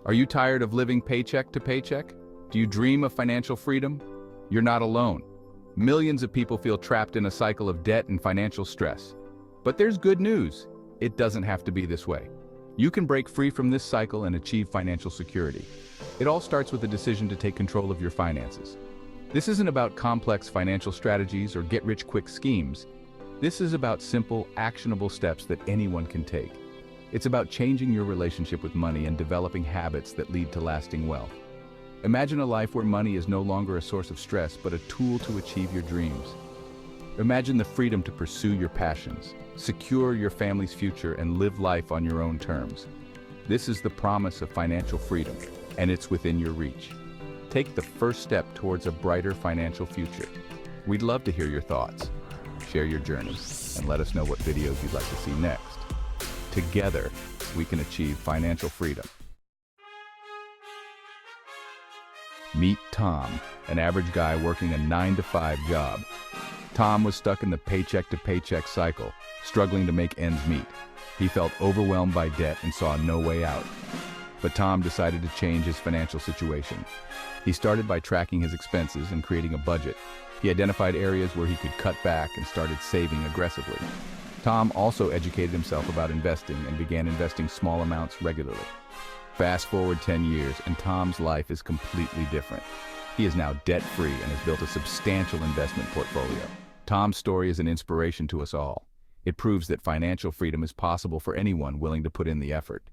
Are you tired of living paycheck to paycheck? Do you dream of financial freedom? You're not alone. Millions of people feel trapped in a cycle of debt and financial stress. But there's good news. It doesn't have to be this way. You can break free from this cycle and achieve financial security. It all starts with a decision to take control of your finances. This isn't about complex financial strategies or get-rich-quick schemes. This is about simple, actionable steps that anyone can take. It's about changing your relationship with money and developing habits that lead to lasting wealth. Imagine a life where money is no longer a source of stress, but a tool to achieve your dreams. Imagine the freedom to pursue your passions, secure your family's future, and live life on your own terms. This is the promise of financial freedom, and it's within your reach. Take the first step towards a brighter financial future. We'd love to hear your thoughts. Share your journey, and let us know what videos you'd like to see next. Together, we can achieve financial freedom. Meet Tom, an average guy working a 9-to-5 job. Tom was stuck in the paycheck-to-paycheck cycle, struggling to make ends meet. He felt overwhelmed by debt and saw no way out. But Tom decided to change his financial situation. He started by tracking his expenses and creating a budget. He identified areas where he could cut back and started saving aggressively. Tom also educated himself about investing and began investing small amounts regularly. Fast forward 10 years, and Tom's life is completely different. He is now debt-free and has built a substantial investment portfolio. Tom's story is an inspiration to us all. It proves that financial freedom is possible for anyone willing to put in the effort.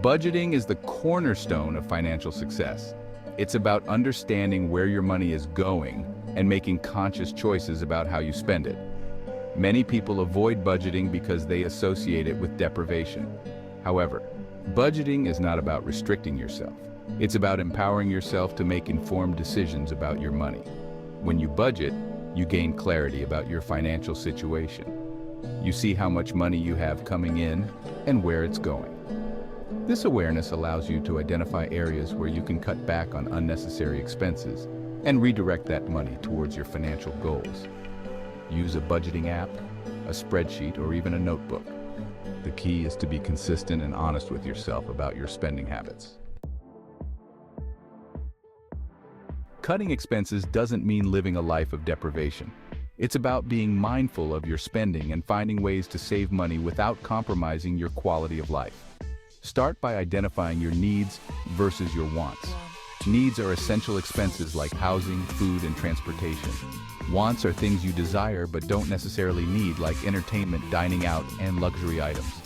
Budgeting is the cornerstone of financial success. It's about understanding where your money is going and making conscious choices about how you spend it. Many people avoid budgeting because they associate it with deprivation. However, budgeting is not about restricting yourself. It's about empowering yourself to make informed decisions about your money. When you budget, you gain clarity about your financial situation. You see how much money you have coming in and where it's going. This awareness allows you to identify areas where you can cut back on unnecessary expenses and redirect that money towards your financial goals. Use a budgeting app, a spreadsheet, or even a notebook. The key is to be consistent and honest with yourself about your spending habits. Cutting expenses doesn't mean living a life of deprivation. It's about being mindful of your spending and finding ways to save money without compromising your quality of life. Start by identifying your needs versus your wants. Needs are essential expenses like housing, food, and transportation. Wants are things you desire but don't necessarily need, like entertainment, dining out, and luxury items.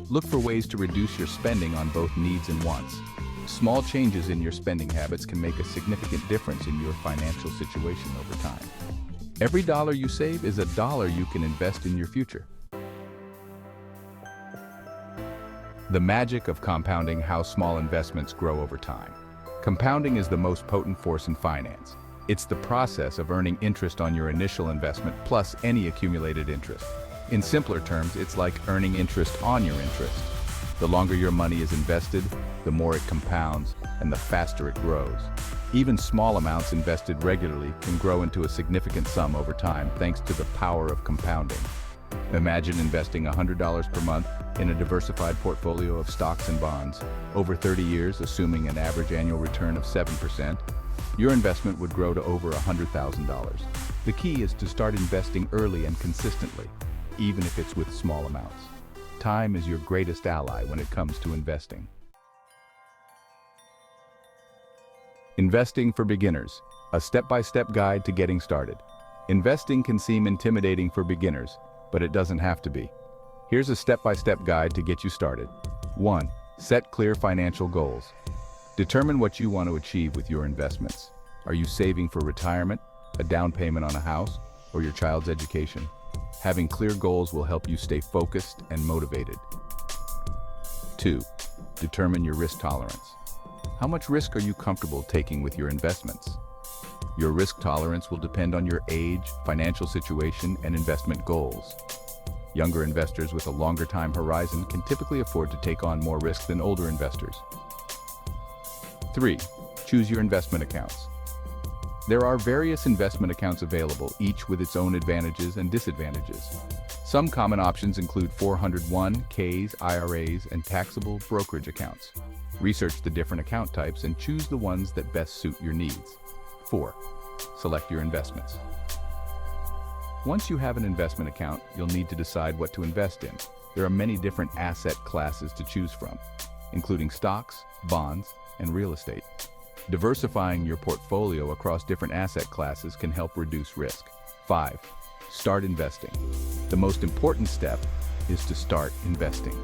Look for ways to reduce your spending on both needs and wants. Small changes in your spending habits can make a significant difference in your financial situation over time. Every dollar you save is a dollar you can invest in your future. The magic of compounding: how small investments grow over time. Compounding is the most potent force in finance. It's the process of earning interest on your initial investment plus any accumulated interest. In simpler terms, it's like earning interest on your interest. The longer your money is invested, the more it compounds and the faster it grows. Even small amounts invested regularly can grow into a significant sum over time thanks to the power of compounding. Imagine investing $100 per month in a diversified portfolio of stocks and bonds. Over 30 years, assuming an average annual return of 7%, your investment would grow to over $100,000. The key is to start investing early and consistently, even if it's with small amounts. Time is your greatest ally when it comes to investing. Investing for beginners, a step-by-step guide to getting started. Investing can seem intimidating for beginners, but it doesn't have to be. Here's a step-by-step guide to get you started. 1. Set clear financial goals. Determine what you want to achieve with your investments. Are you saving for retirement, a down payment on a house, or your child's education? Having clear goals will help you stay focused and motivated. 2. Determine your risk tolerance. How much risk are you comfortable taking with your investments? Your risk tolerance will depend on your age, financial situation, and investment goals. Younger investors with a longer time horizon can typically afford to take on more risk than older investors. 3. Choose your investment accounts. There are various investment accounts available, each with its own advantages and disadvantages. Some common options include 401(k)s, IRAs, and taxable brokerage accounts. Research the different account types and choose the ones that best suit your needs. 4. Select your investments. Once you have an investment account, you'll need to decide what to invest in. There are many different asset classes to choose from, including stocks, bonds, and real estate. Diversifying your portfolio across different asset classes can help reduce risk. 5. Start investing. The most important step is to start investing.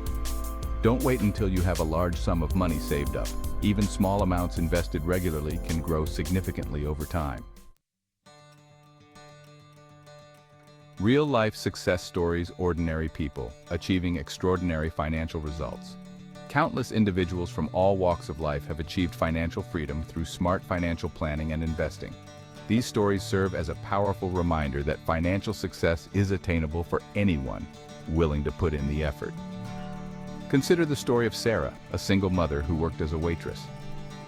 Don't wait until you have a large sum of money saved up. Even small amounts invested regularly can grow significantly over time. Real-life success stories, ordinary people achieving extraordinary financial results. Countless individuals from all walks of life have achieved financial freedom through smart financial planning and investing. These stories serve as a powerful reminder that financial success is attainable for anyone willing to put in the effort. Consider the story of Sarah, a single mother who worked as a waitress.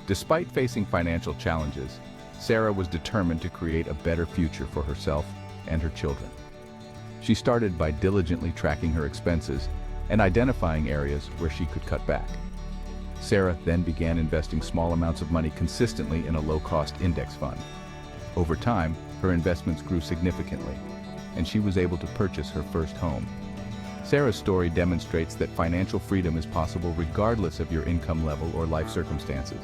Despite facing financial challenges, Sarah was determined to create a better future for herself and her children. She started by diligently tracking her expenses and identifying areas where she could cut back. Sarah then began investing small amounts of money consistently in a low-cost index fund. Over time, her investments grew significantly, and she was able to purchase her first home. Sarah's story demonstrates that financial freedom is possible regardless of your income level or life circumstances.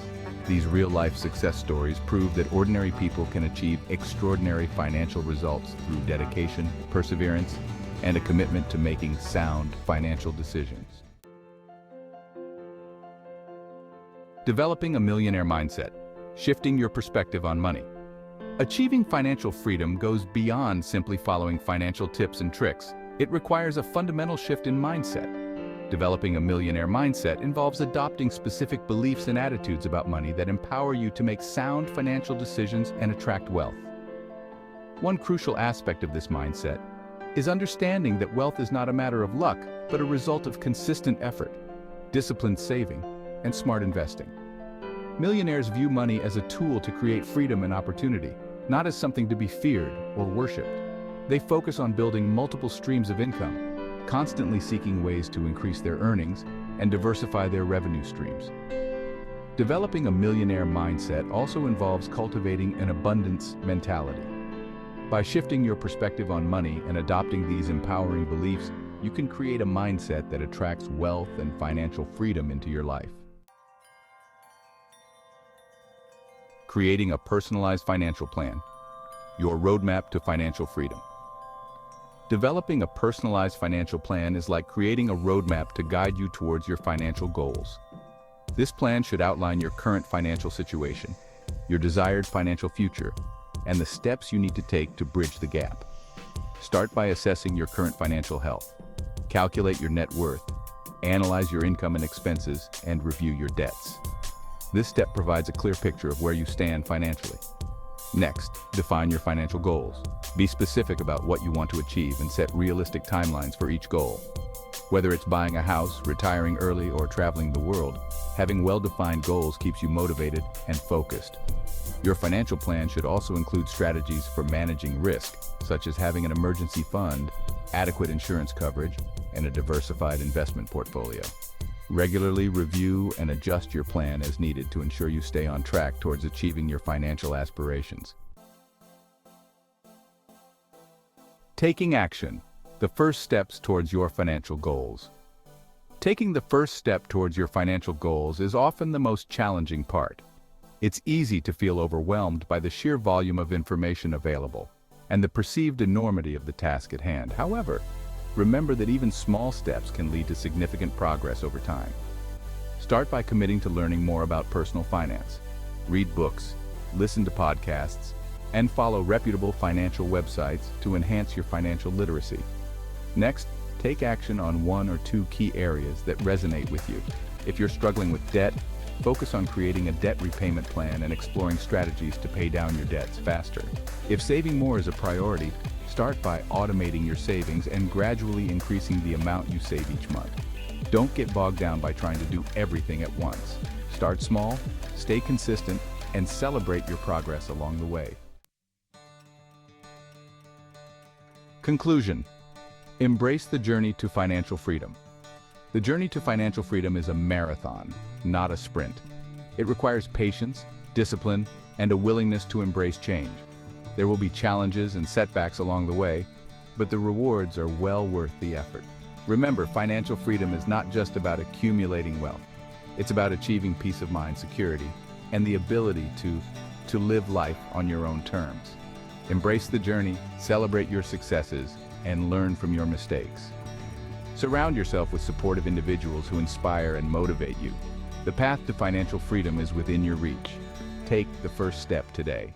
These real-life success stories prove that ordinary people can achieve extraordinary financial results through dedication, perseverance, and a commitment to making sound financial decisions. Developing a millionaire mindset, shifting your perspective on money. Achieving financial freedom goes beyond simply following financial tips and tricks. It requires a fundamental shift in mindset. Developing a millionaire mindset involves adopting specific beliefs and attitudes about money that empower you to make sound financial decisions and attract wealth. One crucial aspect of this mindset is understanding that wealth is not a matter of luck, but a result of consistent effort, disciplined saving, and smart investing. Millionaires view money as a tool to create freedom and opportunity, not as something to be feared or worshipped. They focus on building multiple streams of income, constantly seeking ways to increase their earnings and diversify their revenue streams. Developing a millionaire mindset also involves cultivating an abundance mentality. By shifting your perspective on money and adopting these empowering beliefs, you can create a mindset that attracts wealth and financial freedom into your life. Creating a personalized financial plan, your roadmap to financial freedom. Developing a personalized financial plan is like creating a roadmap to guide you towards your financial goals. This plan should outline your current financial situation, your desired financial future, and the steps you need to take to bridge the gap. Start by assessing your current financial health. Calculate your net worth, analyze your income and expenses, and review your debts. This step provides a clear picture of where you stand financially. Next, define your financial goals. Be specific about what you want to achieve and set realistic timelines for each goal. Whether it's buying a house, retiring early, or traveling the world, having well-defined goals keeps you motivated and focused. Your financial plan should also include strategies for managing risk, such as having an emergency fund, adequate insurance coverage, and a diversified investment portfolio. Regularly review and adjust your plan as needed to ensure you stay on track towards achieving your financial aspirations. Taking action, the first steps towards your financial goals. Taking the first step towards your financial goals is often the most challenging part. It's easy to feel overwhelmed by the sheer volume of information available and the perceived enormity of the task at hand. However, remember that even small steps can lead to significant progress over time. Start by committing to learning more about personal finance. Read books, listen to podcasts, and follow reputable financial websites to enhance your financial literacy. Next, take action on one or two key areas that resonate with you. If you're struggling with debt, focus on creating a debt repayment plan and exploring strategies to pay down your debts faster. If saving more is a priority, start by automating your savings and gradually increasing the amount you save each month. Don't get bogged down by trying to do everything at once. Start small, stay consistent, and celebrate your progress along the way. Conclusion. Embrace the journey to financial freedom. The journey to financial freedom is a marathon, not a sprint. It requires patience, discipline, and a willingness to embrace change. There will be challenges and setbacks along the way, but the rewards are well worth the effort. Remember, financial freedom is not just about accumulating wealth. It's about achieving peace of mind, security, and the ability to live life on your own terms. Embrace the journey, celebrate your successes, and learn from your mistakes. Surround yourself with supportive individuals who inspire and motivate you. The path to financial freedom is within your reach. Take the first step today.